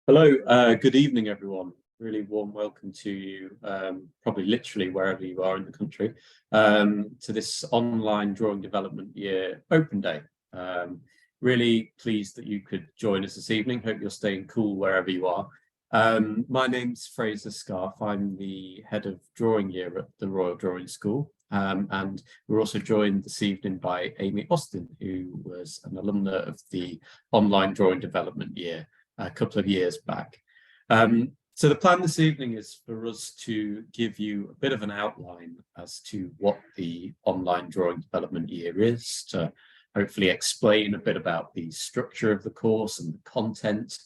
Hello, good evening, everyone. Really warm welcome to you, probably literally wherever you are in the country, to this online drawing development year open day. Really pleased that you could join us this evening. Hope you're staying cool wherever you are. My name's Fraser Scarf. I'm the head of drawing year at the Royal Drawing School. And we're also joined this evening by Amy Austin, who was an alumna of the online drawing development year a couple of years back. So the plan this evening is for us to give you a bit of an outline as to what the online drawing development year is, to hopefully explain a bit about the structure of the course and the content,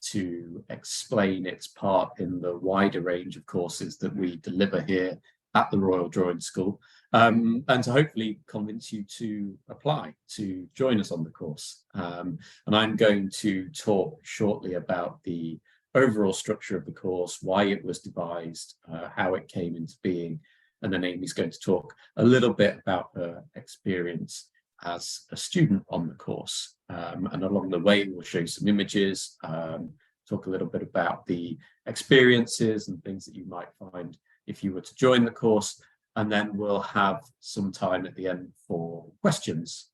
to explain its part in the wider range of courses that we deliver here at the Royal Drawing School, and to hopefully convince you to apply to join us on the course. And I'm going to talk shortly about the overall structure of the course, why it was devised, how it came into being, and then Amy's going to talk a little bit about her experience as a student on the course. And along the way, we'll show you some images, talk a little bit about the experiences and things that you might find if you were to join the course, and then we'll have some time at the end for questions.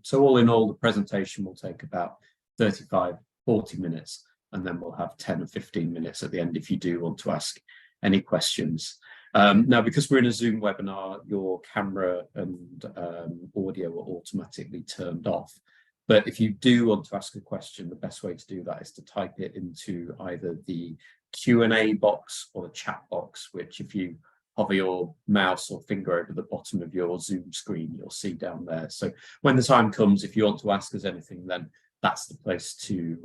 So all in all, the presentation will take about 35, 40 minutes, and then we'll have 10 or 15 minutes at the end if you do want to ask any questions. Now, because we're in a Zoom webinar, your camera and audio are automatically turned off. But if you do want to ask a question, the best way to do that is to type it into either the Q&A box or the chat box, which if you hover your mouse or finger over the bottom of your Zoom screen, you'll see down there. So when the time comes, if you want to ask us anything, then that's the place to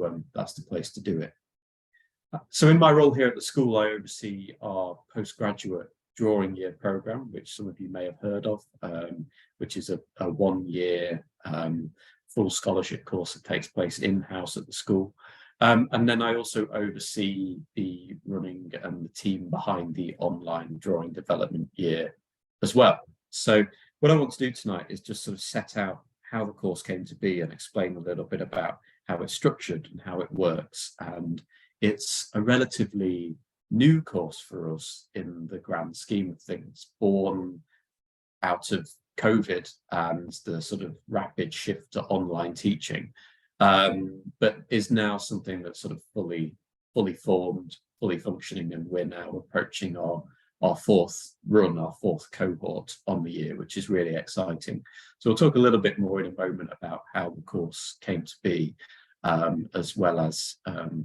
do it. So in my role here at the school, I oversee our postgraduate drawing year program, which some of you may have heard of, which is a one-year full scholarship course that takes place in-house at the school. And then I also oversee the running and the team behind the online drawing development year as well. So what I want to do tonight is just sort of set out how the course came to be and explain a little bit about how it's structured and how it works. And it's a relatively new course for us in the grand scheme of things, born out of COVID and the sort of rapid shift to online teaching, but is now something that's sort of fully formed, fully functioning, and we're now approaching our fourth run, our fourth cohort on the year, which is really exciting. So we'll talk a little bit more in a moment about how the course came to be, as well as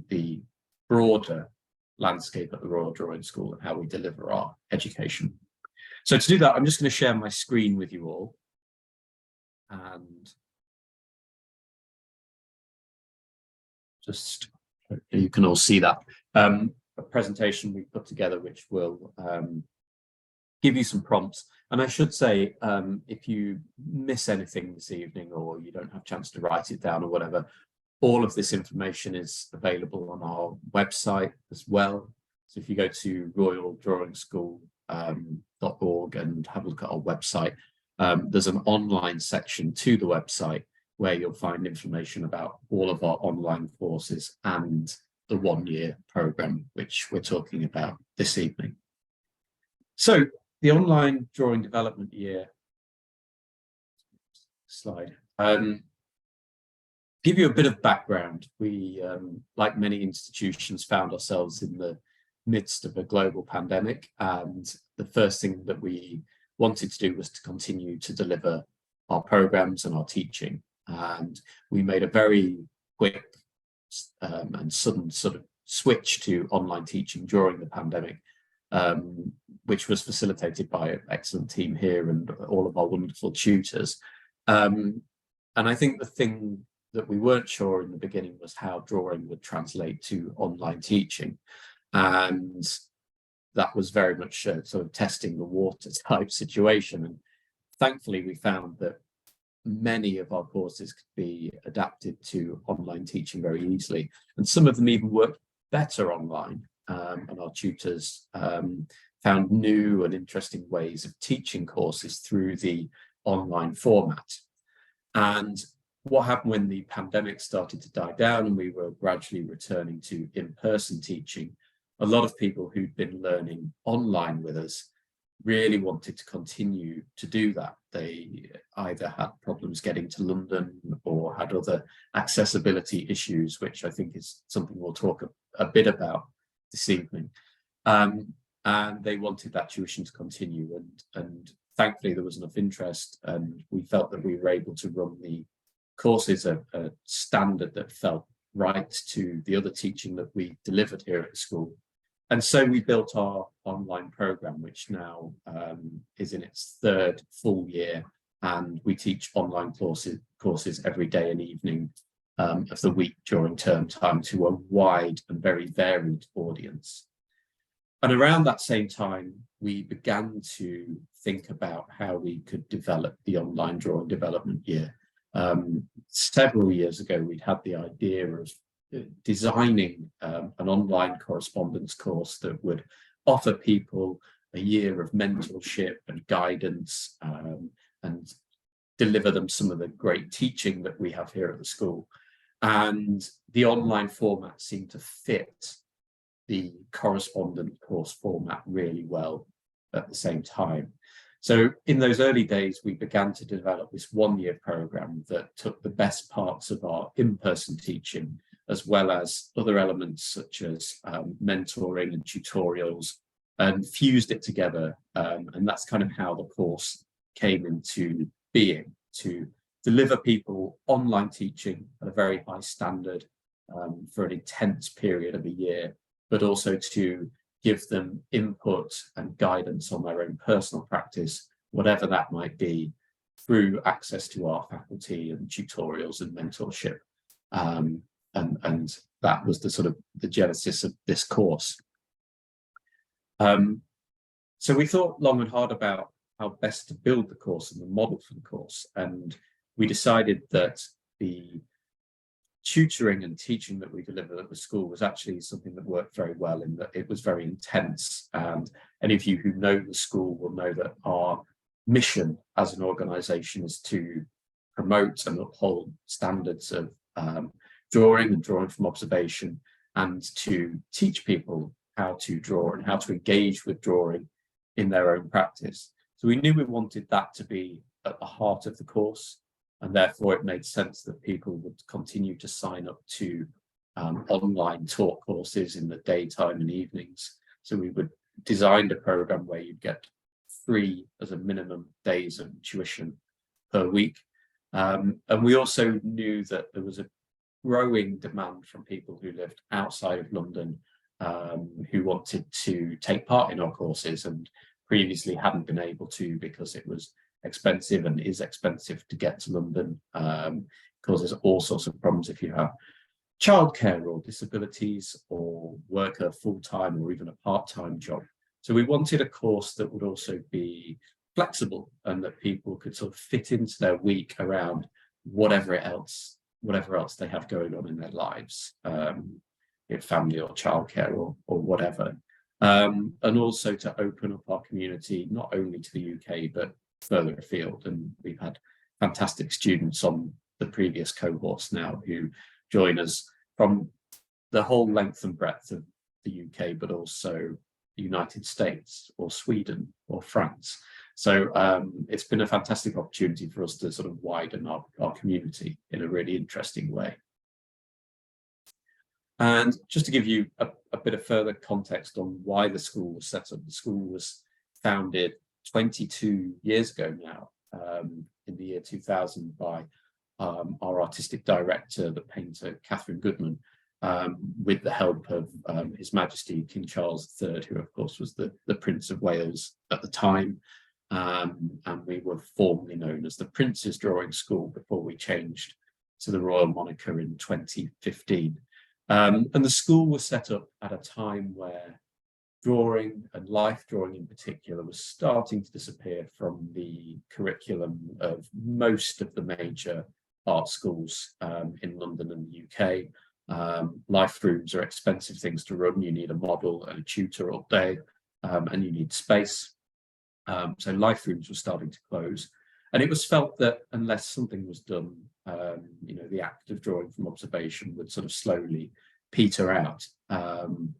the broader landscape at the Royal Drawing School and how we deliver our education. So to do that, I'm just going to share my screen with you all. And just you can all see that. A presentation we put together, which will give you some prompts. And I should say, if you miss anything this evening or you don't have a chance to write it down or whatever, all of this information is available on our website as well. So if you go to royaldrawing.org and have a look at our website, there's an online section to the website where you'll find information about all of our online courses and the one-year program, which we're talking about this evening. So the online drawing development year slide. Give you a bit of background. We, like many institutions, found ourselves in the midst of a global pandemic, and the first thing that we wanted to do was to continue to deliver our programs and our teaching. And we made a very quick and sudden sort of switch to online teaching during the pandemic, which was facilitated by an excellent team here and all of our wonderful tutors. And I think the thing that we weren't sure in the beginning was how drawing would translate to online teaching. And that was very much sort of testing the water type situation. And thankfully, we found that many of our courses could be adapted to online teaching very easily. And some of them even worked better online. And our tutors found new and interesting ways of teaching courses through the online format. And what happened when the pandemic started to die down and we were gradually returning to in-person teaching, a lot of people who'd been learning online with us really wanted to continue to do that. They either had problems getting to London or had other accessibility issues, which I think is something we'll talk a bit about this evening. And they wanted that tuition to continue. And thankfully, there was enough interest, and we felt that we were able to run the courses at a standard that felt right to the other teaching that we delivered here at the school. And so we built our online program, which now is in its third full year, and we teach online courses every day and evening of the week during term time to a wide and very varied audience. And around that same time, we began to think about how we could develop the online drawing development year. Several years ago, we'd had the idea of designing an online correspondence course that would offer people a year of mentorship and guidance, and deliver them some of the great teaching that we have here at the school. And the online format seemed to fit the correspondence course format really well at the same time. So in those early days, we began to develop this one-year program that took the best parts of our in-person teaching, as well as other elements such as mentoring and tutorials, and fused it together. And that's kind of how the course came into being, to deliver people online teaching at a very high standard for an intense period of a year, but also to give them input and guidance on their own personal practice, whatever that might be, through access to our faculty and tutorials and mentorship. And that was the sort of the genesis of this course. So we thought long and hard about how best to build the course and the model for the course. And we decided that the tutoring and teaching that we delivered at the school was actually something that worked very well, in that it was very intense. And any of you who know the school will know that our mission as an organisation is to promote and uphold standards of drawing and drawing from observation, and to teach people how to draw and how to engage with drawing in their own practice. So we knew we wanted that to be at the heart of the course, and therefore it made sense that people would continue to sign up to online talk courses in the daytime and evenings. So we would design a program where you'd get 3 as a minimum days of tuition per week. And we also knew that there was a growing demand from people who lived outside of London, who wanted to take part in our courses and previously hadn't been able to because it was expensive and is expensive to get to London. Causes all sorts of problems if you have childcare or disabilities or work a full-time or even a part-time job. So we wanted a course that would also be flexible and that people could sort of fit into their week around whatever else they have going on in their lives, family or childcare or whatever. And also to open up our community, not only to the UK, but further afield. And we've had fantastic students on the previous cohorts now who join us from the whole length and breadth of the UK, but also the United States or Sweden or France. So it's been a fantastic opportunity for us to sort of widen our community in a really interesting way. And just to give you a bit of further context on why the school was set up, the school was founded 22 years ago now, in the year 2000 by our artistic director, the painter Catherine Goodman, with the help of His Majesty King Charles III, who of course was the Prince of Wales at the time. And we were formerly known as the Prince's Drawing School before we changed to the royal moniker in 2015. And the school was set up at a time where drawing, and life drawing in particular, was starting to disappear from the curriculum of most of the major art schools in London and the UK. Life rooms are expensive things to run. You need a model and a tutor all day, and you need space. So life rooms were starting to close. And it was felt that unless something was done you know, the act of drawing from observation would sort of slowly peter out. And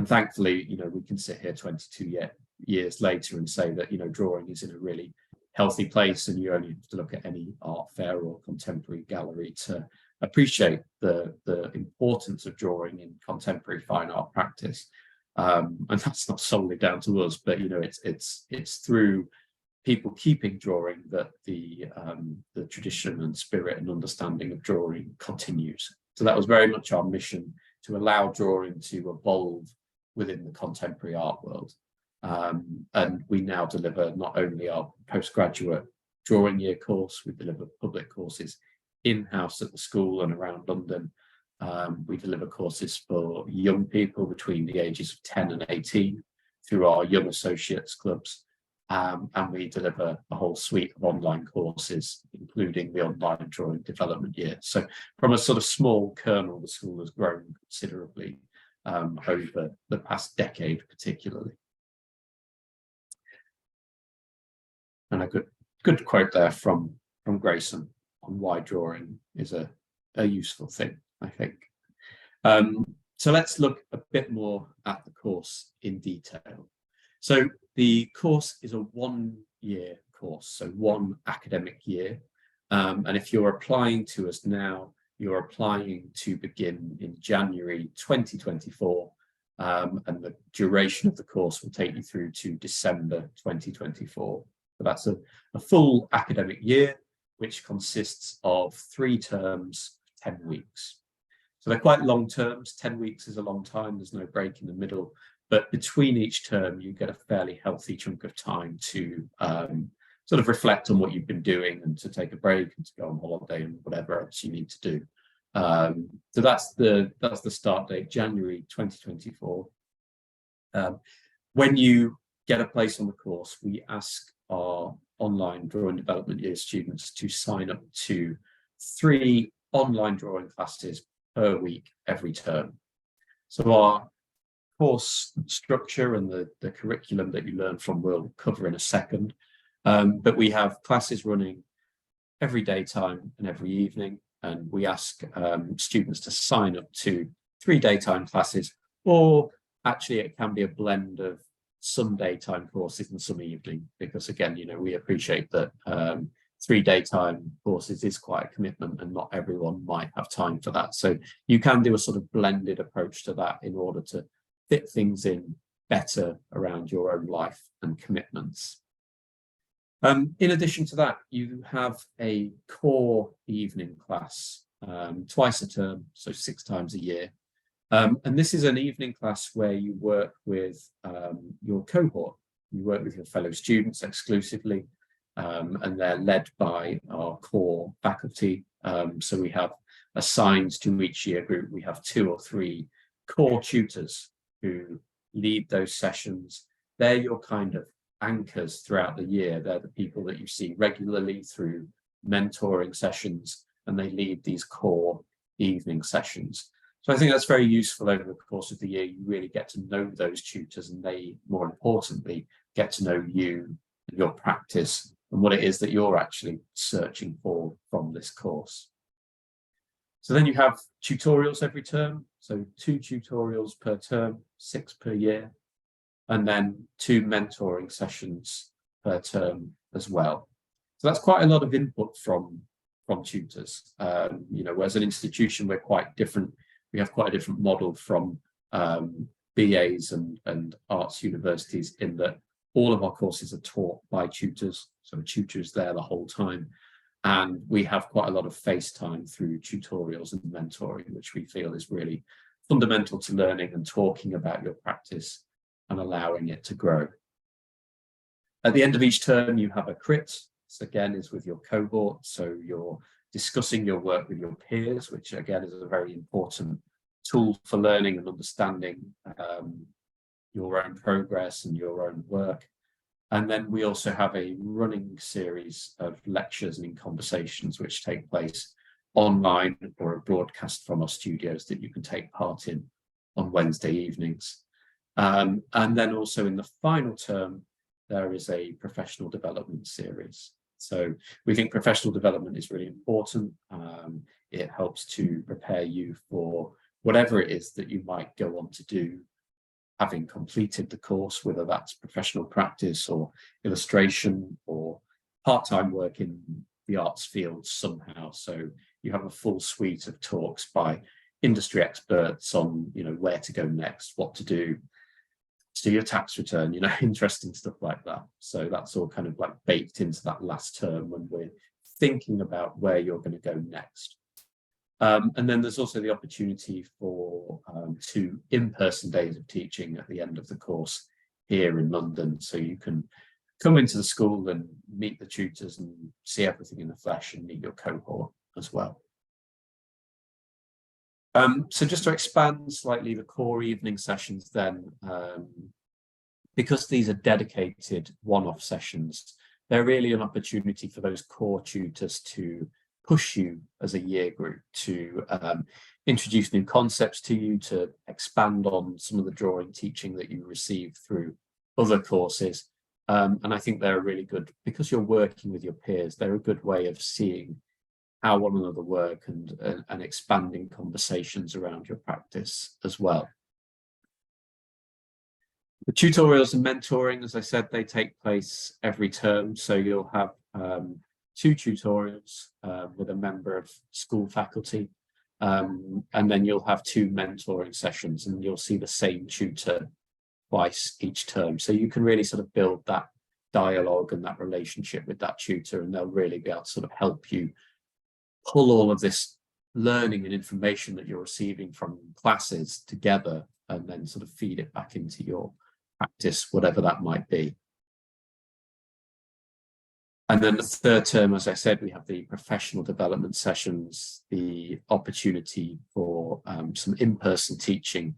thankfully, you know, we can sit here 22 years later and say that, you know, drawing is in a really healthy place, and you only have to look at any art fair or contemporary gallery to appreciate the importance of drawing in contemporary fine art practice. And that's not solely down to us, but, you know, it's through people keeping drawing that the tradition and spirit and understanding of drawing continues. So that was very much our mission, to allow drawing to evolve within the contemporary art world. And we now deliver not only our postgraduate drawing year course, we deliver public courses in-house at the school and around London. We deliver courses for young people between the ages of 10 and 18 through our Young Associates clubs. And we deliver a whole suite of online courses, including the online drawing development year. So from a sort of small kernel, the school has grown considerably over the past decade, particularly. And a good quote there from Grayson on why drawing is a useful thing, I think. So let's look a bit more at the course in detail. So the course is a one-year course, so one academic year. And if you're applying to us now, you're applying to begin in January 2024, and the duration of the course will take you through to December 2024. So that's a full academic year, which consists of 3 terms, 10 weeks. So they're quite long terms. 10 weeks is a long time. There's no break in the middle. But between each term, you get a fairly healthy chunk of time to sort of reflect on what you've been doing, and to take a break, and to go on holiday, and whatever else you need to do. So that's the start date, January 2024. When you get a place on the course, we ask our online drawing development year students to sign up to 3 online drawing classes per week every term. So our course structure and the curriculum that you learn from we'll cover in a second, but we have classes running every daytime and every evening, and we ask students to sign up to 3 daytime classes, or actually it can be a blend of some daytime courses and some evening, because again, you know, we appreciate that 3 daytime courses is quite a commitment, and not everyone might have time for that. So you can do a sort of blended approach to that in order to fit things in better around your own life and commitments. In addition to that, you have a core evening class twice a term, so 6 times a year. And this is an evening class where you work with your cohort. You work with your fellow students exclusively, and they're led by our core faculty. So we have assigned to each year group, we have 2 or 3 core tutors who lead those sessions. They're your kind of anchors throughout the year. They're the people that you see regularly through mentoring sessions, and they lead these core evening sessions. So I think that's very useful over the course of the year. You really get to know those tutors, and they, more importantly, get to know you and your practice and what it is that you're actually searching for from this course. So then you have tutorials every term. So 2 tutorials per term, 6 per year, and then 2 mentoring sessions per term as well. So that's quite a lot of input from tutors. You know, as an institution, we're quite different. We have quite a different model from BAs and arts universities, in that all of our courses are taught by tutors. So a tutor is there the whole time. And we have quite a lot of face time through tutorials and mentoring, which we feel is really fundamental to learning and talking about your practice and allowing it to grow. At the end of each term, you have a crit. This again is with your cohort. So you're discussing your work with your peers, which again is a very important tool for learning and understanding your own progress and your own work. And then we also have a running series of lectures and in conversations which take place online or a broadcast from our studios that you can take part in on Wednesday evenings. And then also in the final term, there is a professional development series. So we think professional development is really important. It helps to prepare you for whatever it is that you might go on to do, having completed the course, whether that's professional practice or illustration or part-time work in the arts field somehow. So you have a full suite of talks by industry experts on, where to go next, what to do your tax return, interesting stuff like that. So that's all kind of like baked into that last term when we're thinking about where you're going to go next. And then there's also the opportunity for 2 in-person days of teaching at the end of the course here in London. So you can come into the school and meet the tutors and see everything in the flesh and meet your cohort as well. So just to expand slightly the core evening sessions then, because these are dedicated one-off sessions, they're really an opportunity for those core tutors to push you as a year group, to introduce new concepts to you, to expand on some of the drawing teaching that you receive through other courses. And I think they're really good, because you're working with your peers, they're a good way of seeing how one another work and expanding conversations around your practice as well. The tutorials and mentoring, as I said, they take place every term. So you'll have 2 tutorials with a member of school faculty, and then you'll have 2 mentoring sessions, and you'll see the same tutor twice each term. So you can really sort of build that dialogue and that relationship with that tutor, and they'll really be able to sort of help you pull all of this learning and information that you're receiving from classes together and then sort of feed it back into your practice, whatever that might be. And then the 3rd term, as I said, we have the professional development sessions, the opportunity for some in-person teaching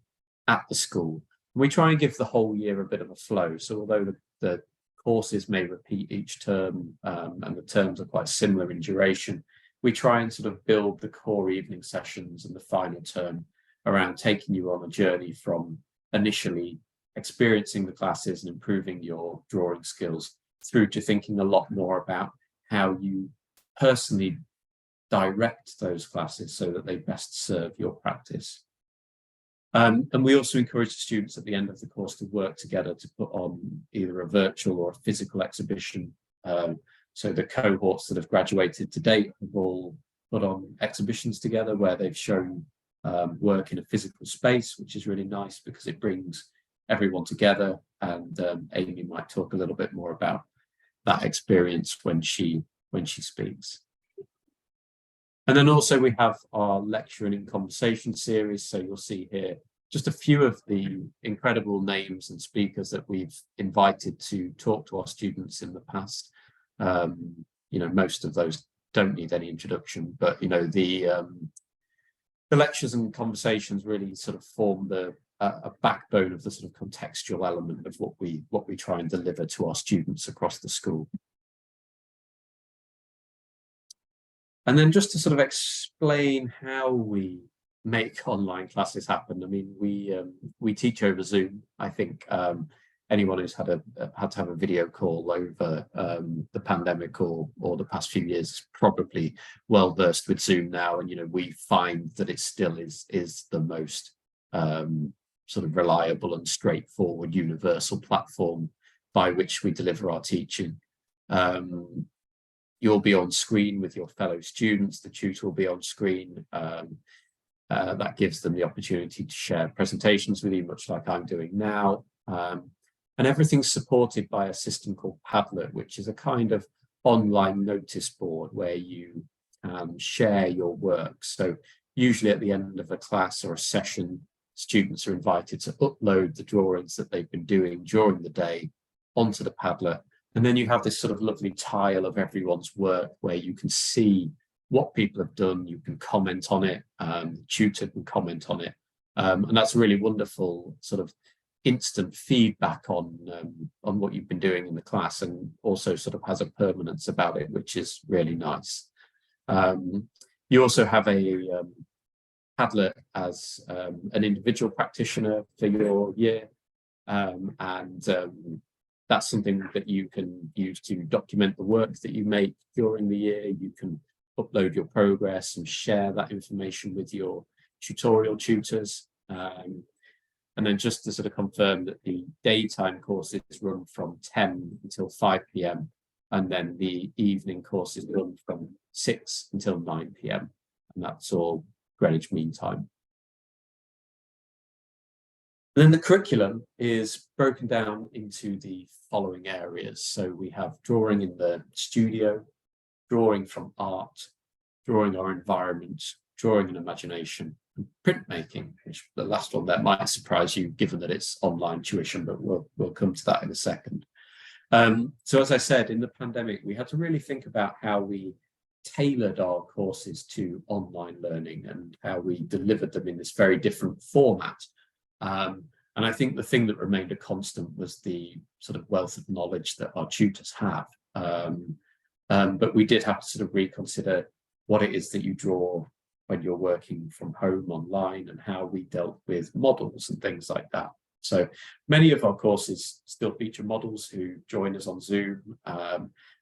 at the school. We try and give the whole year a bit of a flow. So although the courses may repeat each term and the terms are quite similar in duration, we try and sort of build the core evening sessions and the final term around taking you on a journey from initially experiencing the classes and improving your drawing skills through to thinking a lot more about how you personally direct those classes so that they best serve your practice. And we also encourage the students at the end of the course to work together to put on either a virtual or a physical exhibition. So the cohorts that have graduated to date have all put on exhibitions together where they've shown work in a physical space, which is really nice because it brings everyone together. And Amy might talk a little bit more about that experience when she speaks. And then also we have our lecturing and conversation series. So you'll see here just a few of the incredible names and speakers that we've invited to talk to our students in the past. Most of those don't need any introduction, but the lectures and conversations really sort of form a backbone of the sort of contextual element of what we try and deliver to our students across the school. And then just to sort of explain how we make online classes happen. I mean, we teach over Zoom. I think anyone who's had to have a video call over the pandemic or the past few years is probably well versed with Zoom now. And we find that it still is the most sort of reliable and straightforward universal platform by which we deliver our teaching. You'll be on screen with your fellow students, the tutor will be on screen. That gives them the opportunity to share presentations with you, much like I'm doing now. And everything's supported by a system called Padlet, which is a kind of online notice board where you can share your work. So usually at the end of a class or a session, students are invited to upload the drawings that they've been doing during the day onto the Padlet. And then you have this sort of lovely tile of everyone's work where you can see what people have done, you can comment on it, the tutor can comment on it. And that's really wonderful sort of instant feedback on what you've been doing in the class, and also sort of has a permanence about it, which is really nice. You also have a Padlet as an individual practitioner for your year, and that's something that you can use to document the work that you make during the year. You can upload your progress and share that information with your tutorial tutors. And then just to sort of confirm that the daytime courses run from 10 until 5 p.m. and then the evening courses run from 6 until 9 p.m. and that's all Greenwich Mean Time. And then the curriculum is broken down into the following areas. So we have drawing in the studio, drawing from art, drawing our environment, drawing and imagination, and printmaking, which the last one there might surprise you given that it's online tuition, but we'll come to that in a second. So as I said, in the pandemic, we had to really think about how we tailored our courses to online learning and how we delivered them in this very different format. And I think the thing that remained a constant was the sort of wealth of knowledge that our tutors have. But we did have to sort of reconsider what it is that you draw when you're working from home online and how we dealt with models and things like that. So many of our courses still feature models who join us on Zoom.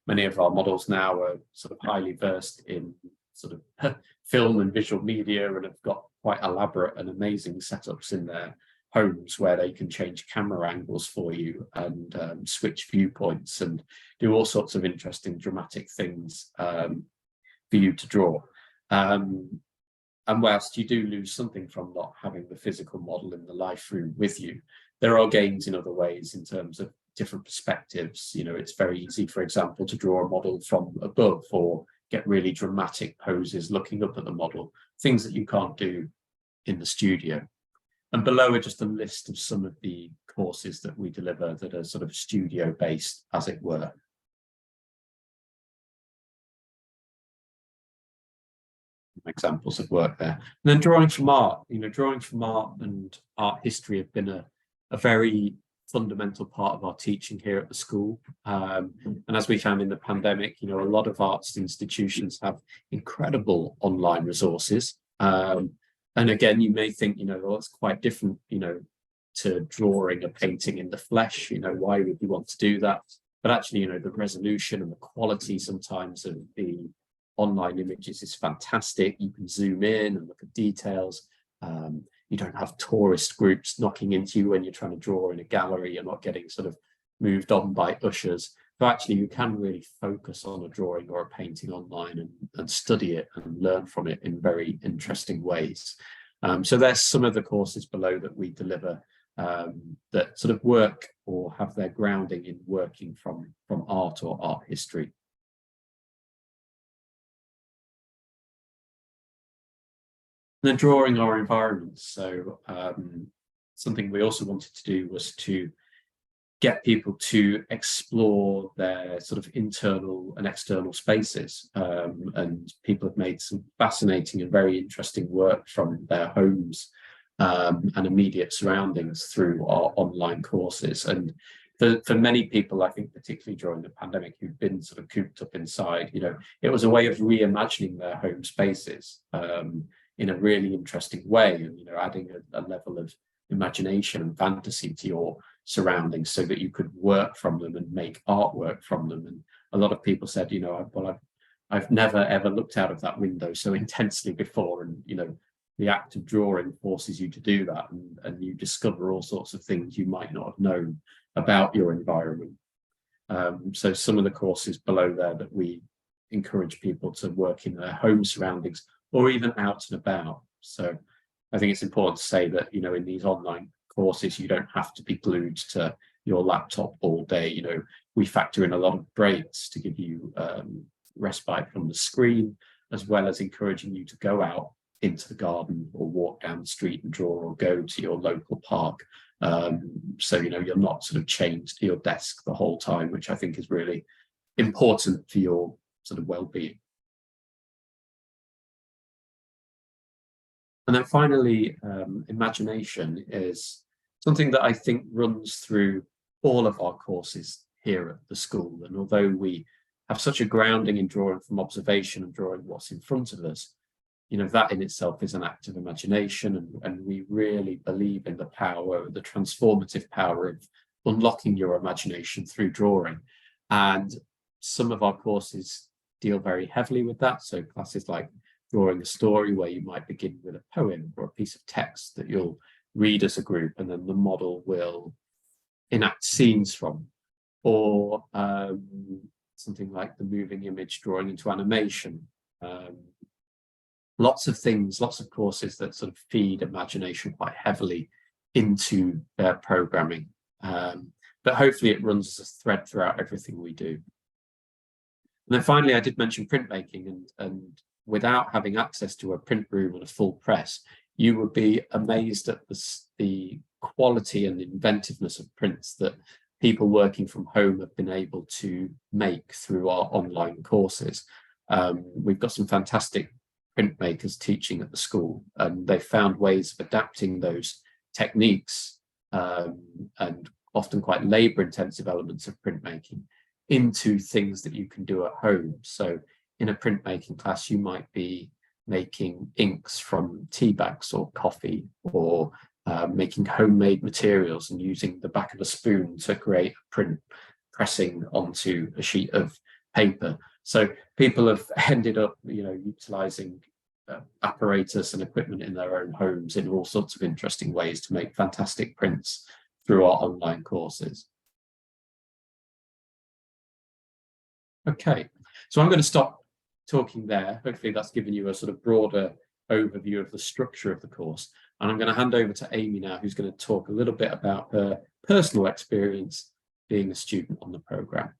Many of our models now are sort of highly versed in sort of film and visual media and have got quite elaborate and amazing setups in their homes where they can change camera angles for you and switch viewpoints and do all sorts of interesting dramatic things for you to draw. And whilst you do lose something from not having the physical model in the life room with you, there are gains in other ways in terms of different perspectives. You know, it's very easy, for example, to draw a model from above or get really dramatic poses looking up at the model, things that you can't do in the studio. And below are just a list of some of the courses that we deliver that are sort of studio based, as it were. Examples of work there. And then drawing from art, you know, drawing from art and art history have been a very fundamental part of our teaching here at the school. And as we found in the pandemic, you know, a lot of arts institutions have incredible online resources. And again, you may think, you know, well, it's quite different, you know, to drawing a painting in the flesh, you know, why would you want to do that? But actually, you know, the resolution and the quality sometimes of the online images is fantastic. You can zoom in and look at details. You don't have tourist groups knocking into you when you're trying to draw in a gallery. You're not getting sort of moved on by ushers. So actually, you can really focus on a drawing or a painting online and study it and learn from it in very interesting ways. So there's some of the courses below that we deliver that sort of work or have their grounding in working from art or art history. And then drawing our environments. So something we also wanted to do was to get people to explore their sort of internal and external spaces. And people have made some fascinating and very interesting work from their homes and immediate surroundings through our online courses. And for many people, I think particularly during the pandemic, who've been sort of cooped up inside, you know, it was a way of reimagining their home spaces in a really interesting way, and, you know, adding a level of imagination and fantasy to your surroundings so that you could work from them and make artwork from them. And a lot of people said, you know, I've never ever looked out of that window so intensely before. And, you know, the act of drawing forces you to do that, and you discover all sorts of things you might not have known about your environment. So some of the courses below there that we encourage people to work in their home surroundings or even out and about. So I think it's important to say that, you know, in these online courses, you don't have to be glued to your laptop all day. You know, we factor in a lot of breaks to give you respite from the screen, as well as encouraging you to go out into the garden or walk down the street and draw, or go to your local park. So, you know, you're not sort of chained to your desk the whole time, which I think is really important for your sort of well-being. And then finally, imagination is something that I think runs through all of our courses here at the school. And although we have such a grounding in drawing from observation and drawing what's in front of us, you know, that in itself is an act of imagination. And we really believe in the power, the transformative power of unlocking your imagination through drawing. And some of our courses deal very heavily with that. So classes like drawing a story, where you might begin with a poem or a piece of text that you'll read as a group, and then the model will enact scenes from, or something like the moving image drawing into animation. Lots of things, lots of courses that sort of feed imagination quite heavily into their programming. But hopefully it runs as a thread throughout everything we do. And then finally, I did mention printmaking, and without having access to a print room and a full press, you would be amazed at the quality and inventiveness of prints that people working from home have been able to make through our online courses. We've got some fantastic printmakers teaching at the school, and they've found ways of adapting those techniques and often quite labor-intensive elements of printmaking into things that you can do at home. So in a printmaking class, you might be making inks from tea bags or coffee, or making homemade materials and using the back of a spoon to create a print, pressing onto a sheet of paper. So people have ended up, utilizing apparatus and equipment in their own homes in all sorts of interesting ways to make fantastic prints through our online courses. Okay, so I'm going to stop talking there. Hopefully that's given you a sort of broader overview of the structure of the course. And I'm going to hand over to Amy now, who's going to talk a little bit about her personal experience being a student on the programme.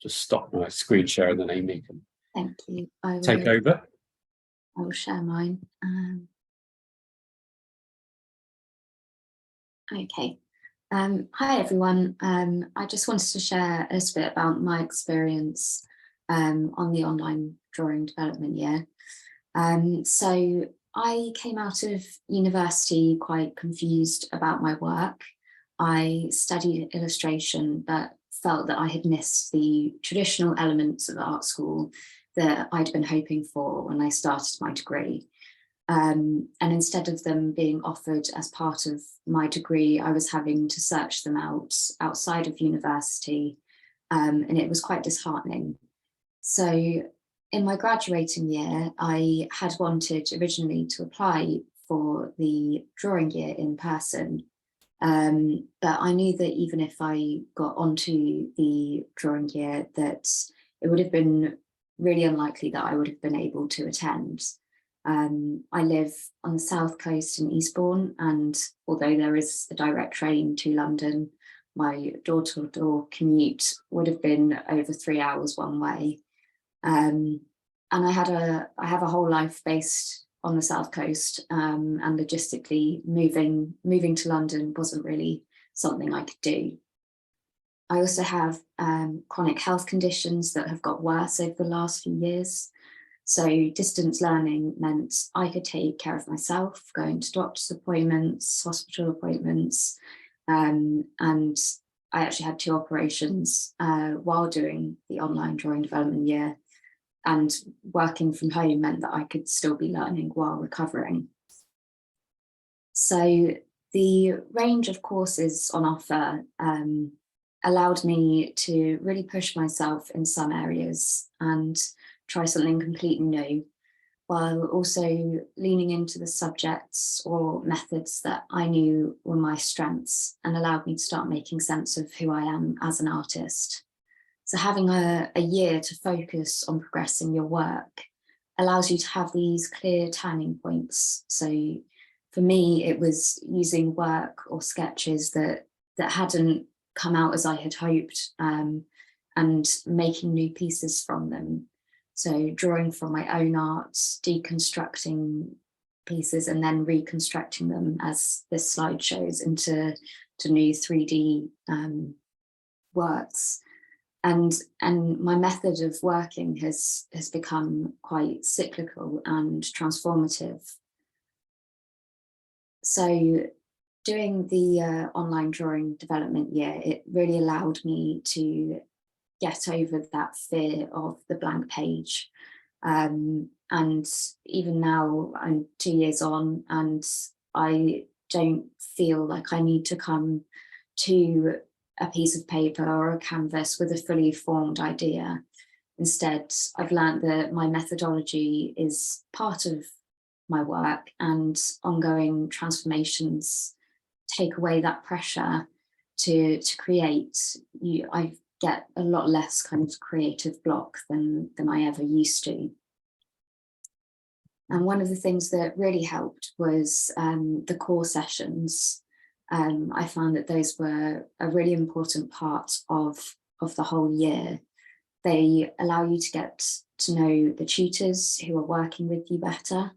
Just stop my screen share and then Amy can Thank you. take over. I will share mine. Okay. Hi everyone. I just wanted to share a little bit about my experience on the online drawing development year. So I came out of university quite confused about my work. I studied illustration, but felt that I had missed the traditional elements of art school that I'd been hoping for when I started my degree. And instead of them being offered as part of my degree, I was having to search them out outside of university, and it was quite disheartening. So in my graduating year, I had wanted originally to apply for the drawing year in person, but I knew that even if I got onto the drawing year, that it would have been really unlikely that I would have been able to attend. I live on the south coast in Eastbourne, and although there is a direct train to London, my door-to-door commute would have been over 3 hours one way. And I have a whole life based on the south coast, and logistically moving to London wasn't really something I could do. I also have chronic health conditions that have got worse over the last few years. So distance learning meant I could take care of myself, going to doctor's appointments, hospital appointments, and I actually had 2 operations while doing the online drawing development year, and working from home meant that I could still be learning while recovering. So the range of courses on offer allowed me to really push myself in some areas and try something completely new, while also leaning into the subjects or methods that I knew were my strengths and allowed me to start making sense of who I am as an artist. So having a year to focus on progressing your work allows you to have these clear turning points. So for me, it was using work or sketches that hadn't come out as I had hoped, and making new pieces from them. So drawing from my own art, deconstructing pieces and then reconstructing them, as this slide shows, into new 3D works. And my method of working has become quite cyclical and transformative. So doing the online drawing development year, it really allowed me to get over that fear of the blank page. And even now I'm 2 years on and I don't feel like I need to come to a piece of paper or a canvas with a fully formed idea. Instead, I've learned that my methodology is part of my work, and ongoing transformations take away that pressure to create. I get a lot less kind of creative block than I ever used to. And one of the things that really helped was the core sessions. I found that those were a really important part of the whole year. They allow you to get to know the tutors who are working with you better,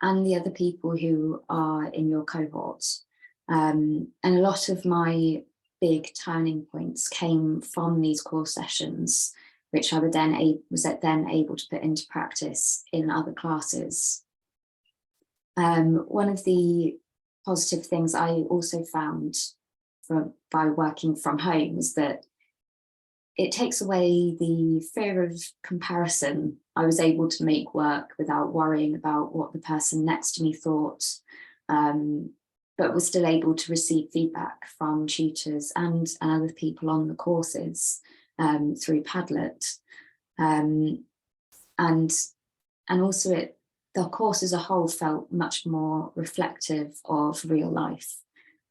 and the other people who are in your cohort. And a lot of my big turning points came from these core sessions, which I was then able to put into practice in other classes. One of the positive things I also found by working from home was that it takes away the fear of comparison. I was able to make work without worrying about what the person next to me thought, but was still able to receive feedback from tutors and other people on the courses through Padlet. And also the course as a whole felt much more reflective of real life.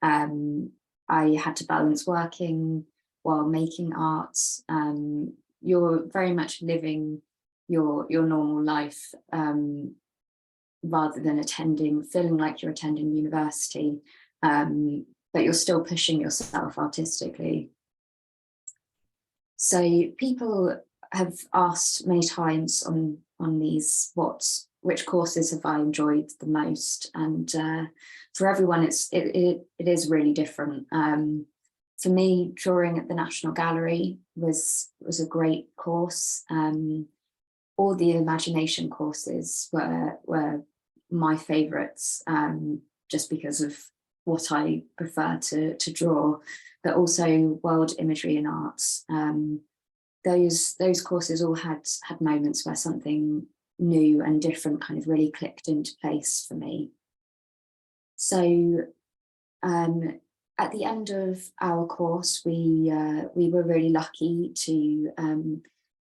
I had to balance working while making art. You're very much living your normal life rather than feeling like you're attending university, but you're still pushing yourself artistically. So people have asked many times on these which courses have I enjoyed the most, and for everyone it is really different. For me, drawing at the National Gallery was a great course. All the imagination courses were my favourites, just because of what I prefer to draw, but also world imagery and arts. Those courses all had moments where something new and different kind of really clicked into place for me. So at the end of our course, we were really lucky to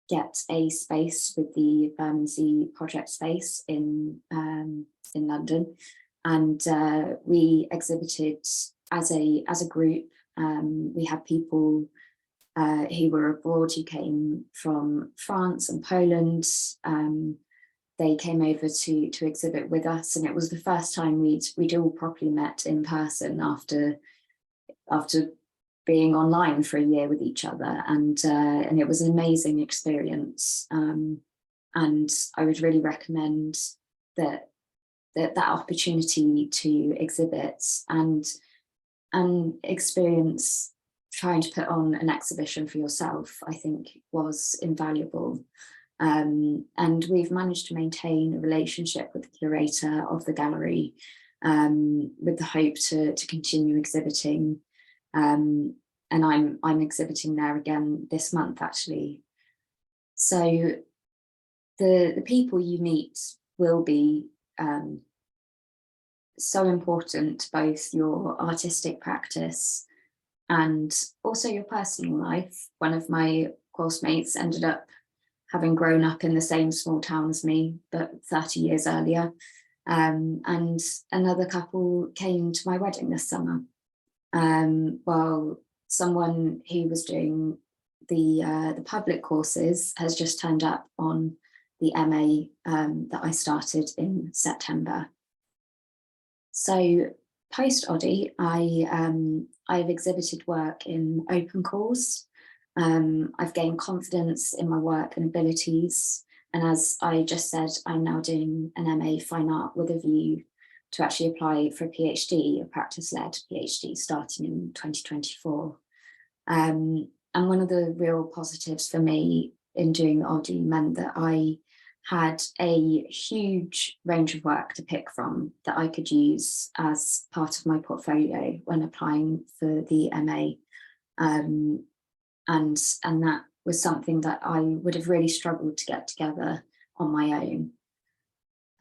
get a space with the Bermondsey Project Space in London, and we exhibited as a group. We had people who were abroad, who came from France and Poland. They came over to exhibit with us, and it was the first time we'd all properly met in person after being online for a year with each other, and it was an amazing experience. And I would really recommend that opportunity to exhibit and experience trying to put on an exhibition for yourself, I think was invaluable. And we've managed to maintain a relationship with the curator of the gallery, with the hope to continue exhibiting. And I'm exhibiting there again this month, actually. So the people you meet will be so important to both your artistic practice and also your personal life. One of my course mates ended up having grown up in the same small town as me, but 30 years earlier. And another couple came to my wedding this summer, while someone who was doing the public courses has just turned up on the MA that I started in September. So post-Oddie, I've exhibited work in open calls. I've gained confidence in my work and abilities. And as I just said, I'm now doing an MA Fine Art with a view to actually apply for a PhD, a practice-led PhD, starting in 2024. And one of the real positives for me in doing Oddie meant that I had a huge range of work to pick from that I could use as part of my portfolio when applying for the MA. And that was something that I would have really struggled to get together on my own.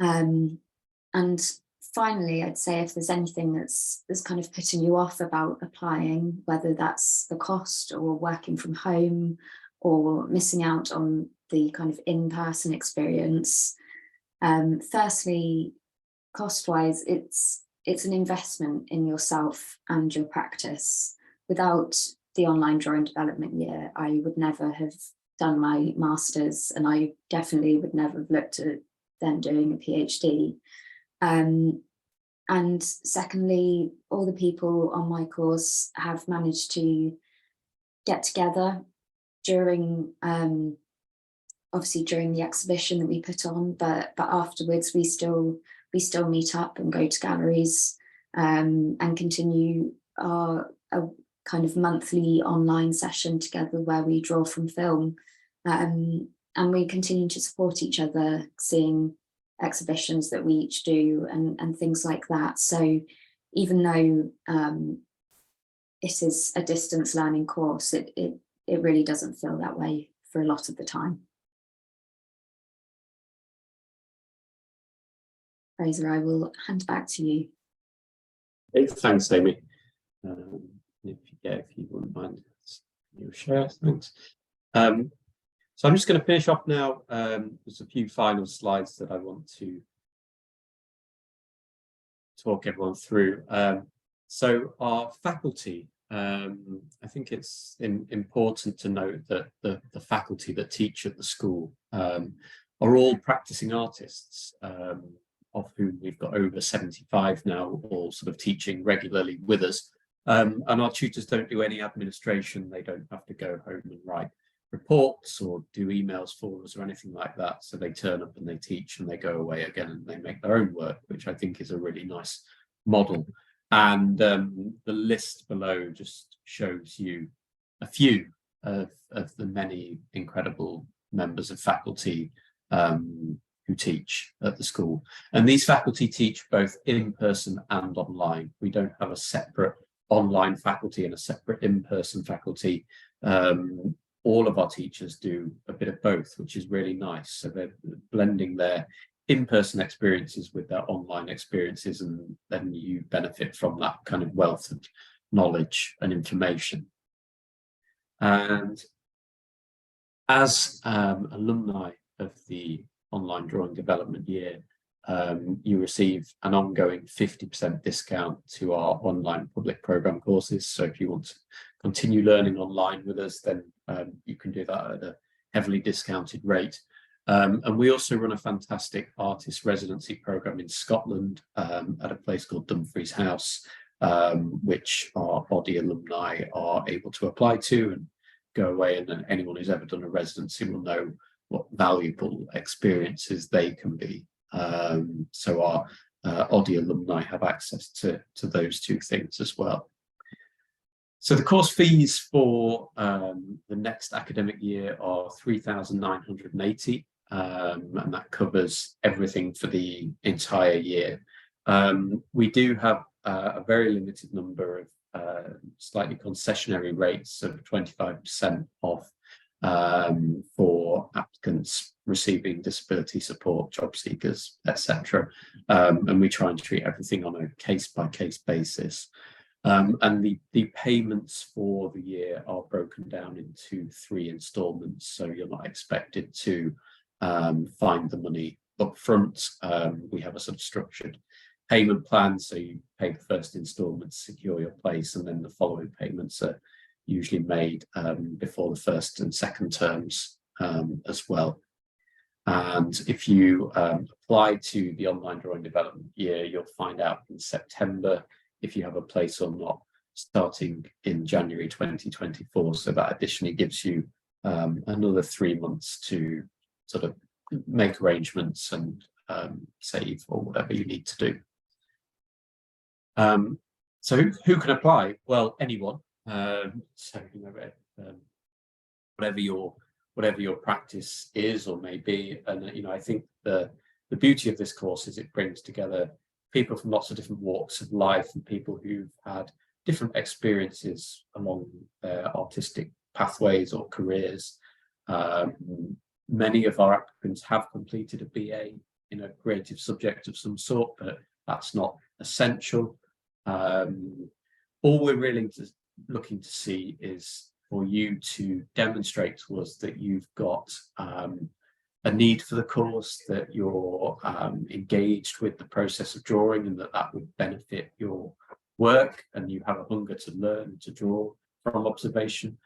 And finally, I'd say if there's anything that's kind of putting you off about applying, whether that's the cost or working from home or missing out on the kind of in-person experience, firstly, cost-wise, it's an investment in yourself and your practice. Without the online drawing development year, I would never have done my master's, and I definitely would never have looked at then doing a PhD. And secondly, all the people on my course have managed to get together during, obviously during the exhibition that we put on, but afterwards we still meet up and go to galleries, and continue a kind of monthly online session together where we draw from film, and we continue to support each other, seeing exhibitions that we each do and things like that. So even though it is a distance learning course, it really doesn't feel that way for a lot of the time. Fraser, I will hand back to you. Thanks, Amy. If you wouldn't mind your share, thanks. So I'm just going to finish off now. There's a few final slides that I want to talk everyone through. So our faculty, I think it's important to note that the faculty that teach at the school are all practicing artists, of whom we've got over 75 now, all sort of teaching regularly with us. And our tutors don't do any administration. They don't have to go home and write reports or do emails for us or anything like that. So they turn up and they teach and they go away again and they make their own work, which I think is a really nice model. And the list below just shows you a few of the many incredible members of faculty who teach at the school. And these faculty teach both in person and online. We don't have a separate online faculty and a separate in-person faculty. All of our teachers do a bit of both, which is really nice. So they're blending their in-person experiences with their online experiences, and then you benefit from that kind of wealth of knowledge and information. And as alumni of the online drawing development year, you receive an ongoing 50% discount to our online public program courses. So if you want to continue learning online with us, then you can do that at a heavily discounted rate. And we also run a fantastic artist residency program in Scotland at a place called Dumfries House, which our body alumni are able to apply to and go away, and anyone who's ever done a residency will know what valuable experiences they can be. So our Oddie alumni have access to those two things as well. So the course fees for the next academic year are $3,980, and that covers everything for the entire year. We do have a very limited number of slightly concessionary rates of 25% off for applicants receiving disability support, job seekers, etc. And we try and treat everything on a case-by-case basis. And the payments for the year are broken down into 3 installments, so you're not expected to find the money up front. We have a sort of structured payment plan, so you pay the first installment to secure your place, and then the following payments are usually made before the first and second terms as well. And if you apply to the online drawing development year, you'll find out in September if you have a place or not, starting in January 2024. So that additionally gives you another 3 months to sort of make arrangements and save or whatever you need to do. So who can apply? Well, anyone. So you know, whatever your practice is or may be, and you know, I think the beauty of this course is it brings together people from lots of different walks of life and people who've had different experiences along their artistic pathways or careers. Many of our applicants have completed a BA in a creative subject of some sort, but that's not essential. All we're really looking to see is for you to demonstrate to us that you've got a need for the course, that you're engaged with the process of drawing, and that would benefit your work, and you have a hunger to learn to draw from observation.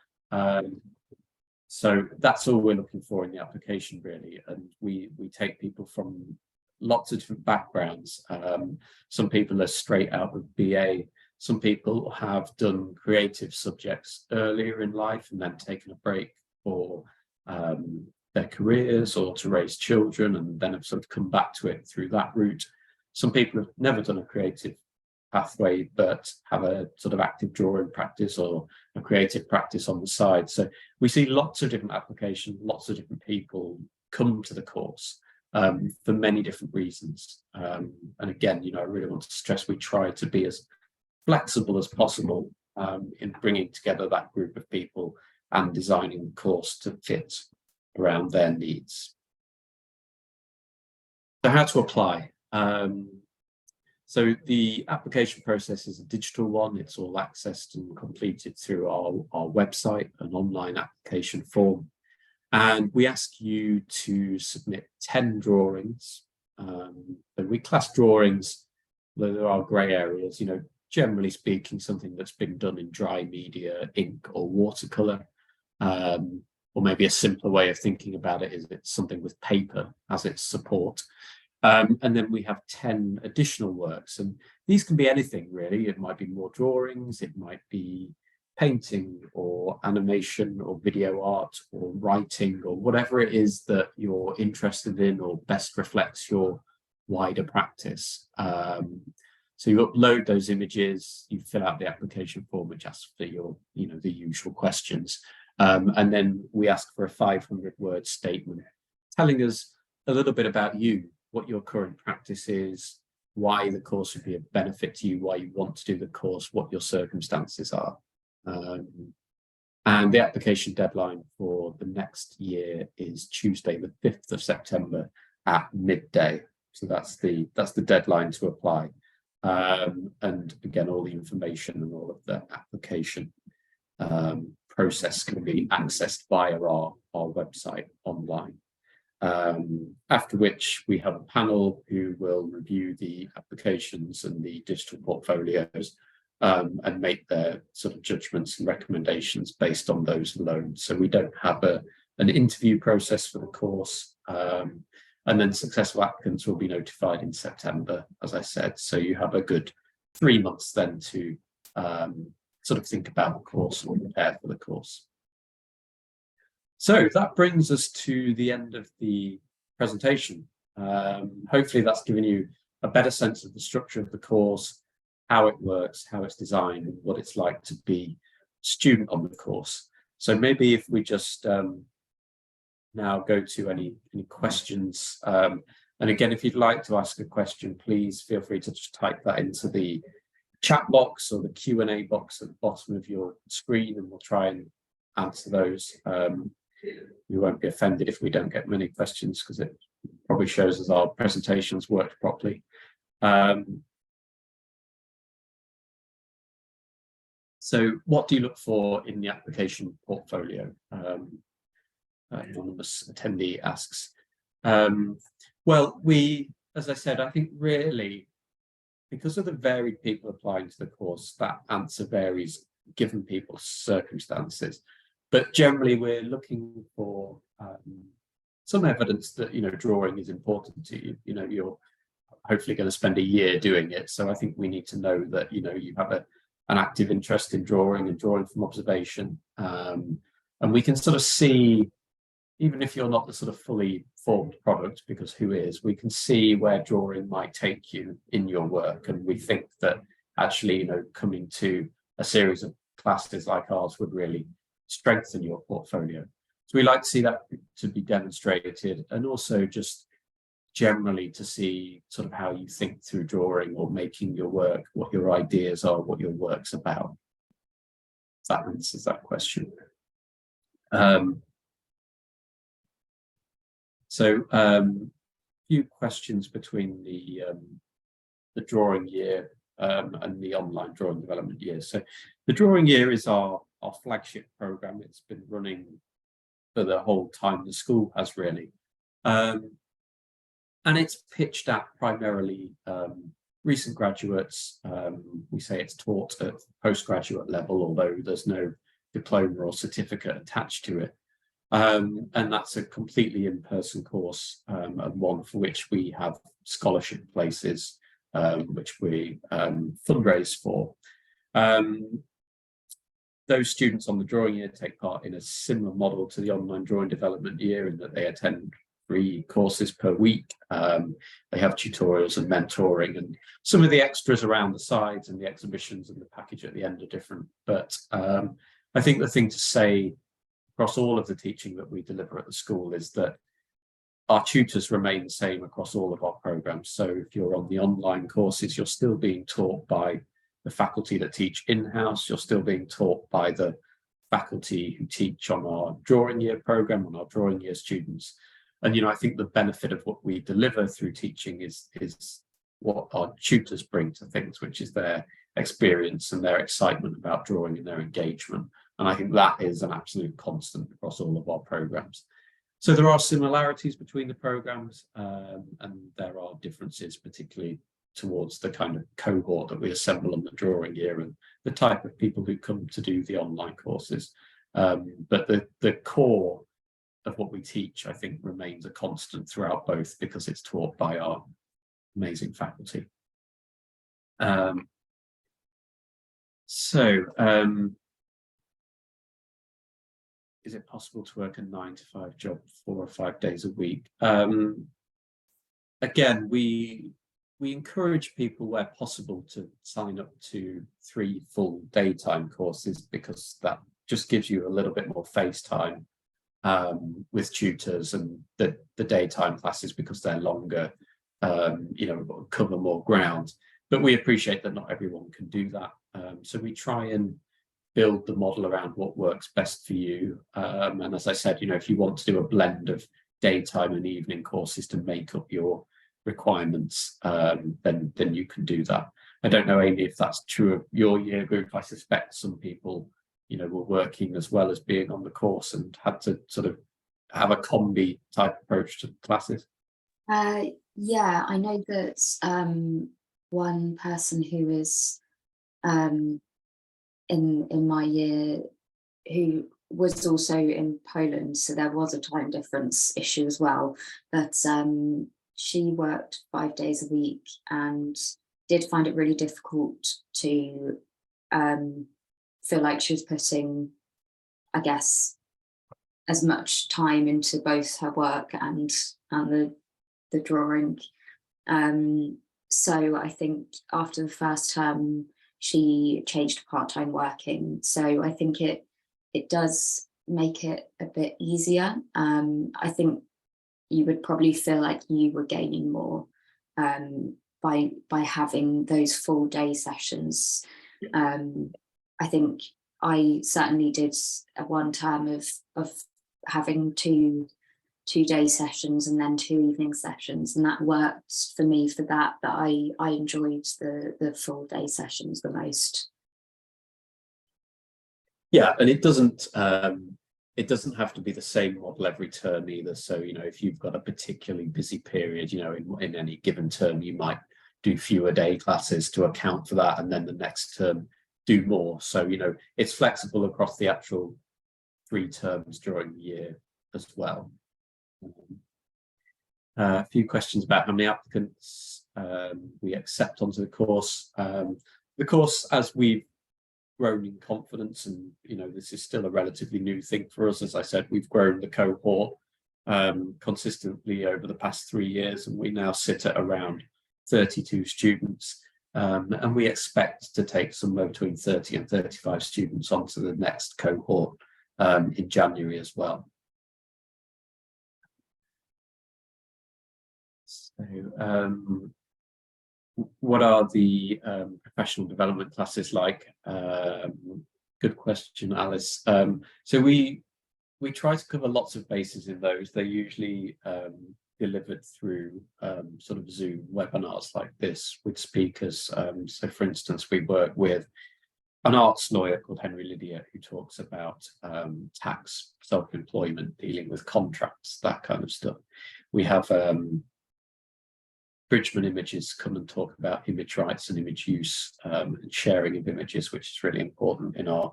So that's all we're looking for in the application, really. And we take people from lots of different backgrounds. Some people are straight out of BA. Some people have done creative subjects earlier in life and then taken a break for their careers or to raise children, and then have sort of come back to it through that route. Some people have never done a creative pathway but have a sort of active drawing practice or a creative practice on the side. So we see lots of different applications, lots of different people come to the course for many different reasons. And again, I really want to stress we try to be as flexible as possible in bringing together that group of people and designing the course to fit around their needs. So how to apply? So the application process is a digital one. It's all accessed and completed through our website, an online application form. And we ask you to submit 10 drawings. So we class drawings, though there are grey areas, generally speaking, something that's been done in dry media, ink or watercolour. Or maybe a simpler way of thinking about it is it's something with paper as its support. And then we have 10 additional works, and these can be anything really. It might be more drawings, it might be painting or animation or video art or writing or whatever it is that you're interested in or best reflects your wider practice. So you upload those images, you fill out the application form, which asks for your, the usual questions. And then we ask for a 500-word statement telling us a little bit about you, what your current practice is, why the course would be a benefit to you, why you want to do the course, what your circumstances are. And the application deadline for the next year is Tuesday, the 5th of September at midday. So that's the deadline to apply. And again, all the information and all of the application process can be accessed via our website online. After which we have a panel who will review the applications and the digital portfolios and make their sort of judgments and recommendations based on those alone. So we don't have an interview process for the course. And then successful applicants will be notified in September, as I said. So you have a good 3 months then to sort of think about the course or prepare for the course. So that brings us to the end of the presentation. Hopefully that's given you a better sense of the structure of the course, how it works, how it's designed, and what it's like to be a student on the course. So maybe if we just now go to any questions. And again, if you'd like to ask a question, please feel free to just type that into the chat box or the Q&A box at the bottom of your screen, and we'll try and answer those. We won't be offended if we don't get many questions, because it probably shows us our presentations worked properly. So what do you look for in the application portfolio? Anonymous attendee asks. Well, as I said, I think really, because of the varied people applying to the course, that answer varies given people's circumstances. But generally, we're looking for some evidence that drawing is important to you. You're hopefully going to spend a year doing it, so I think we need to know that you have an active interest in drawing and drawing from observation, and we can sort of see, even if you're not the sort of fully formed product, because who is, we can see where drawing might take you in your work, and we think that actually coming to a series of classes like ours would really strengthen your portfolio. So we like to see that to be demonstrated, and also just generally to see sort of how you think through drawing or making your work, what your ideas are, what your work's about. If that answers that question. So a few questions between the the drawing year and the online drawing development year. So the drawing year is our flagship program. It's been running for the whole time the school has, really. And it's pitched at primarily recent graduates. We say it's taught at postgraduate level, although there's no diploma or certificate attached to it. And that's a completely in-person course, and one for which we have scholarship places, which we fundraise for. Those students on the drawing year take part in a similar model to the online drawing development year, in that they attend 3 courses per week. They have tutorials and mentoring, and some of the extras around the sides and the exhibitions and the package at the end are different. But I think the thing to say across all of the teaching that we deliver at the school is that our tutors remain the same across all of our programs. So if you're on the online courses, you're still being taught by the faculty that teach in-house. You're still being taught by the faculty who teach on our drawing year program, on our drawing year students. And, I think the benefit of what we deliver through teaching is what our tutors bring to things, which is their experience and their excitement about drawing and their engagement. And I think that is an absolute constant across all of our programs. So there are similarities between the programs, and there are differences, particularly towards the kind of cohort that we assemble on the drawing year and the type of people who come to do the online courses. But the core of what we teach, I think, remains a constant throughout both, because it's taught by our amazing faculty. Is it possible to work a 9-to-5 job 4 or 5 days a week? Again, we encourage people where possible to sign up to 3 full daytime courses, because that just gives you a little bit more face time with tutors, and the daytime classes, because they're longer, cover more ground. But we appreciate that not everyone can do that. So we try and build the model around what works best for you. And as I said, if you want to do a blend of daytime and evening courses to make up your requirements, then you can do that. I don't know, Amy, if that's true of your year group. I suspect some people were working as well as being on the course and had to sort of have a combi type approach to classes. Yeah, I know that one person who is in my year, who was also in Poland, so there was a time difference issue as well, but she worked 5 days a week and did find it really difficult to feel like she was putting, I guess, as much time into both her work and the drawing. So I think after the first term, she changed to part-time working. So I think it does make it a bit easier. I think you would probably feel like you were gaining more by having those full day sessions. I think I certainly did one term of having two day sessions and then 2 evening sessions, and that worked for me for that. But I enjoyed the full day sessions the most. Yeah, and it doesn't have to be the same model every term either. So if you've got a particularly busy period, in any given term, you might do fewer day classes to account for that, and then the next term do more. So it's flexible across the actual 3 terms during the year as well. A few questions about how many applicants we accept onto the course. The course, as we've grown in confidence, and this is still a relatively new thing for us. As I said, we've grown the cohort consistently over the past 3 years, and we now sit at around 32 students. And we expect to take somewhere between 30 and 35 students onto the next cohort in January as well. So, what are the professional development classes like? Good question, Alice. So we try to cover lots of bases in those. They're usually delivered through sort of Zoom webinars like this with speakers. So for instance, we work with an arts lawyer called Henry Lydia, who talks about tax, self-employment, dealing with contracts, that kind of stuff. We have Bridgman Images come and talk about image rights and image use and sharing of images, which is really important in our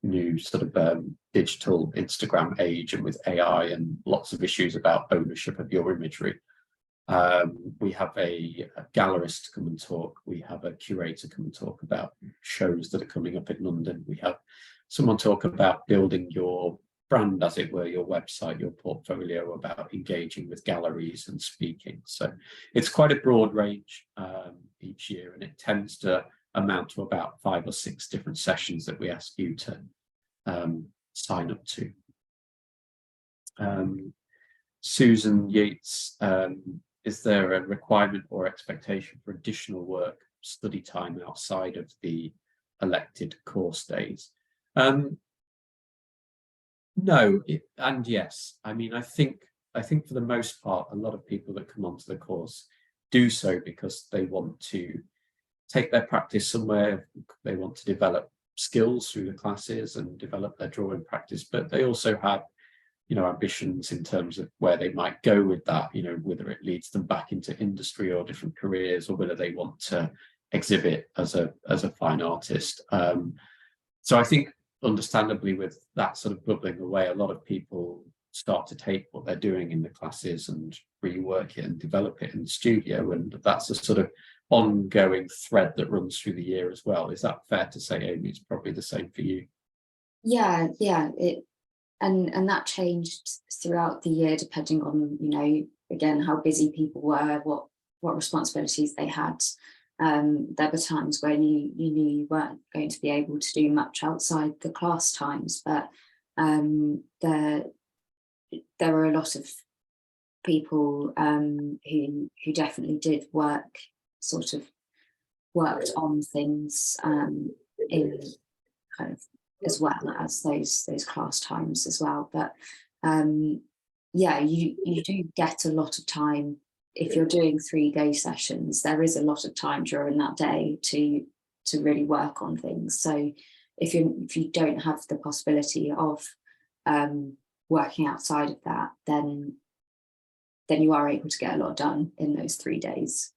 new sort of digital Instagram age, and with AI and lots of issues about ownership of your imagery. We have a gallerist come and talk. We have a curator come and talk about shows that are coming up in London. We have someone talk about building your brand, as it were, your website, your portfolio, about engaging with galleries and speaking. So it's quite a broad range each year, and it tends to amount to about 5 or 6 different sessions that we ask you to sign up to. Susan Yates, is there a requirement or expectation for additional work, study time outside of the elected course days? No, and yes. I mean, I think for the most part, a lot of people that come onto the course do so because they want to take their practice somewhere. They want to develop skills through the classes and develop their drawing practice, but they also have, you know, ambitions in terms of where they might go with that, you know, whether it leads them back into industry or different careers, or whether they want to exhibit as a fine artist. So I think, understandably, with that sort of bubbling away, a lot of people start to take what they're doing in the classes and rework it and develop it in the studio, and that's a sort of ongoing thread that runs through the year as well. Is that fair to say, Amy? It's probably the same for you. Yeah, and that changed throughout the year, depending on, you know, again, how busy people were, what responsibilities they had. There were times when you knew you weren't going to be able to do much outside the class times, but there were a lot of people who definitely did worked on things in kind of as well as those class times as well. But yeah, you do get a lot of time. If you're doing 3-day sessions, there is a lot of time during that day to really work on things. So if you don't have the possibility of working outside of that, then you are able to get a lot done in those 3 days.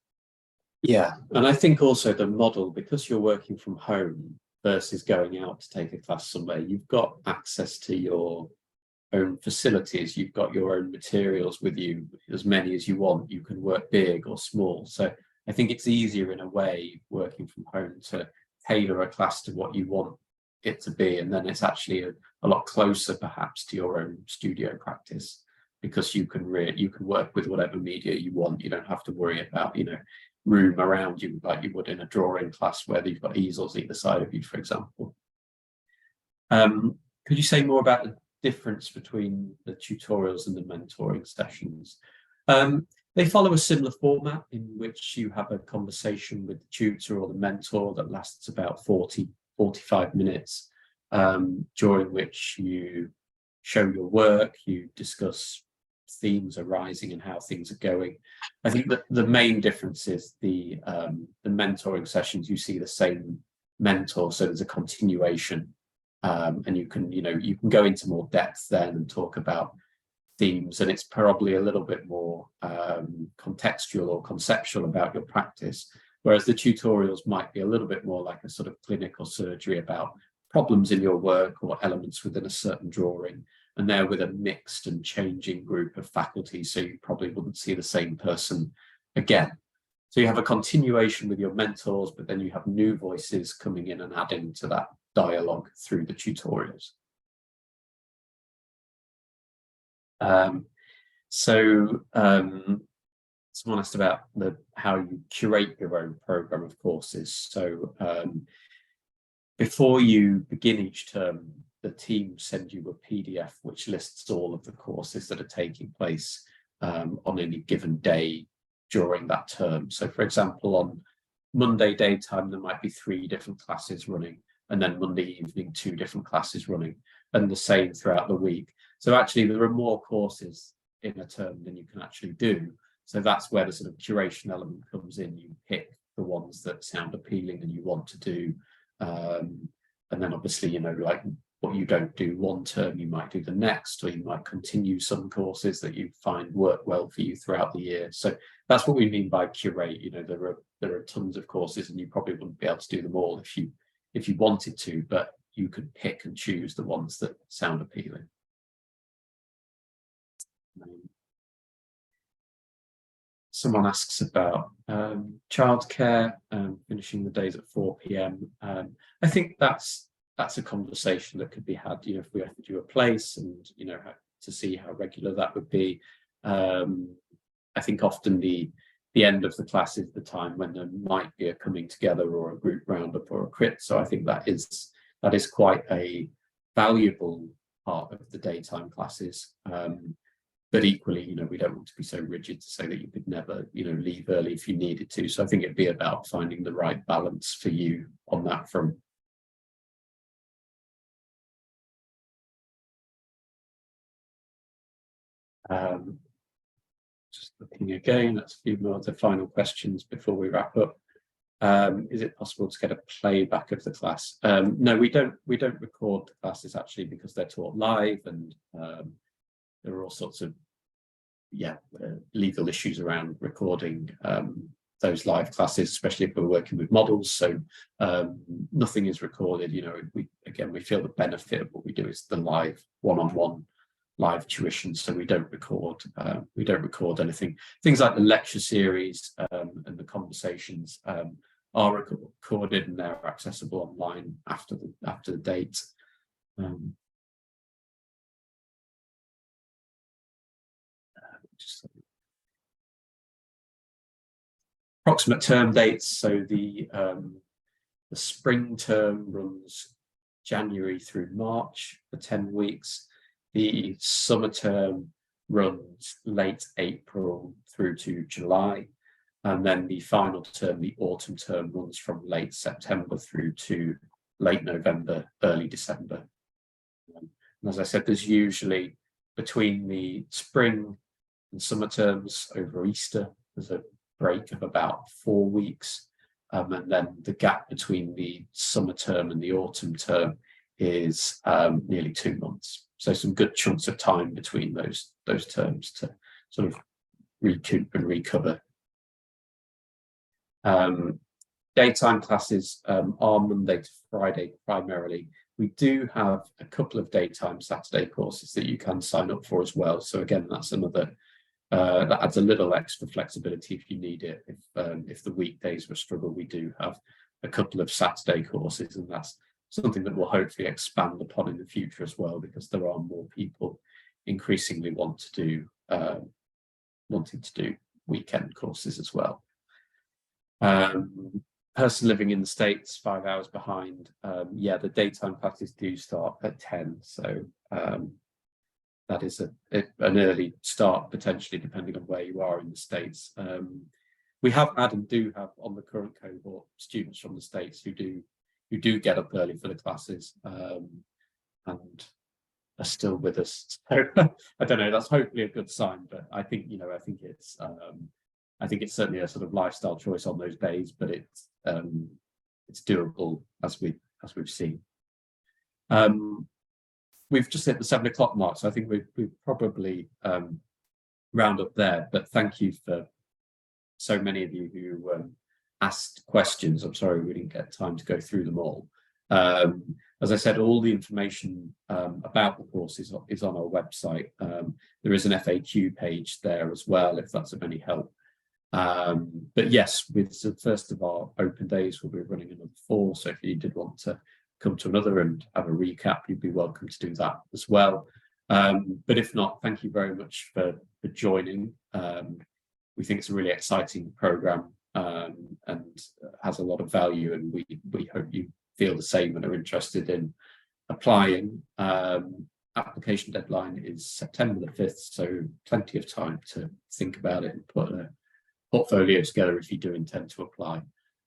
Yeah, and I think also the model, because you're working from home versus going out to take a class somewhere, you've got access to your own facilities, you've got your own materials with you, as many as you want. You can work big or small. So I think it's easier in a way, working from home, to tailor a class to what you want it to be, and then it's actually a lot closer perhaps to your own studio practice, because you can work with whatever media you want. You don't have to worry about, you know, room around you like you would in a drawing class where you've got easels either side of you, for example. Could you say more about the difference between the tutorials and the mentoring sessions? They follow a similar format, in which you have a conversation with the tutor or the mentor that lasts about 40-45 minutes, during which you show your work, you discuss themes arising and how things are going. I think that the main difference is the mentoring sessions, you see the same mentor, so there's a continuation, and you can go into more depth then and talk about themes, and it's probably a little bit more contextual or conceptual about your practice, whereas the tutorials might be a little bit more like a sort of clinical surgery about problems in your work or elements within a certain drawing, and they're with a mixed and changing group of faculty, so you probably wouldn't see the same person again. So you have a continuation with your mentors, but then you have new voices coming in and adding to that dialogue through the tutorials. Someone asked about how you curate your own program of courses. So before you begin each term, the team send you a PDF which lists all of the courses that are taking place on any given day during that term. So for example, on Monday daytime, there might be 3 different classes running, and then Monday evening, 2 different classes running, and the same throughout the week. So actually there are more courses in a term than you can actually do. So that's where the sort of curation element comes in. You pick the ones that sound appealing and you want to do. And then obviously, you know, like what you don't do one term, you might do the next, or you might continue some courses that you find work well for you throughout the year. So that's what we mean by curate. You know, there are tons of courses and you probably wouldn't be able to do them all if you wanted to, but you could pick and choose the ones that sound appealing. Someone asks about childcare, finishing the days at 4 p.m. I think that's a conversation that could be had. You know, if we offered you a place, and you know, to see how regular that would be. I think often the end of the class is the time when there might be a coming together or a group roundup or a crit. So I think that is quite a valuable part of the daytime classes. But equally, you know, we don't want to be so rigid to say that you could never, you know, leave early if you needed to. So I think it'd be about finding the right balance for you on that front. Just looking again, that's a few more of the final questions before we wrap up. Is it possible to get a playback of the class? No, we don't record the classes actually, because they're taught live, and there are all sorts of legal issues around recording those live classes, especially if we're working with models. So nothing is recorded. You know, we feel the benefit of what we do is the live one-on-one live tuition. So we don't record anything. Things like the lecture series and the conversations are recorded, and they're accessible online after the date. Approximate term dates. So the spring term runs January through March for 10 weeks. The summer term runs late April through to July. And then the final term, the autumn term, runs from late September through to late November, early December. And as I said, there's usually between the spring and summer terms over Easter, there's a break of about 4 weeks. And then the gap between the summer term and the autumn term is nearly 2 months. So some good chunks of time between those terms to sort of recoup and recover. Daytime classes are Monday to Friday primarily. We do have a couple of daytime Saturday courses that you can sign up for as well. So again, that's another, that adds a little extra flexibility if you need it. If the weekdays were a struggle, we do have a couple of Saturday courses, and that's something that we'll hopefully expand upon in the future as well, because there are more people increasingly wanting to do weekend courses as well. Person living in the States, 5 hours behind. The daytime classes do start at 10, so that is an early start potentially, depending on where you are in the States. We have had and do have on the current cohort students from the States who do get up early for the classes and are still with us. So I don't know, that's hopefully a good sign, but I think it's certainly a sort of lifestyle choice on those days, but it's doable as we've seen. We've just hit the 7 o'clock mark, so I think we've probably round up there, but thank you for so many of you who asked questions. I'm sorry we didn't get time to go through them all. As I said, all the information about the course is on our website. There is an FAQ page there as well, if that's of any help. But yes, with the first of our open days, we'll be running another 4. So if you did want to come to another and have a recap, you'd be welcome to do that as well. But if not, thank you very much for joining. We think it's a really exciting program and has a lot of value, and we hope you feel the same and are interested in applying. Application deadline is September the 5th, so plenty of time to think about it and put a portfolio together if you do intend to apply.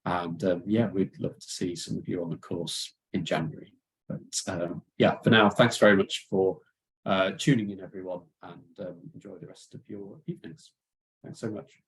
And we'd love to see some of you on the course in January. But for now, thanks very much for tuning in, everyone, and enjoy the rest rest of your evenings. Thanks so much.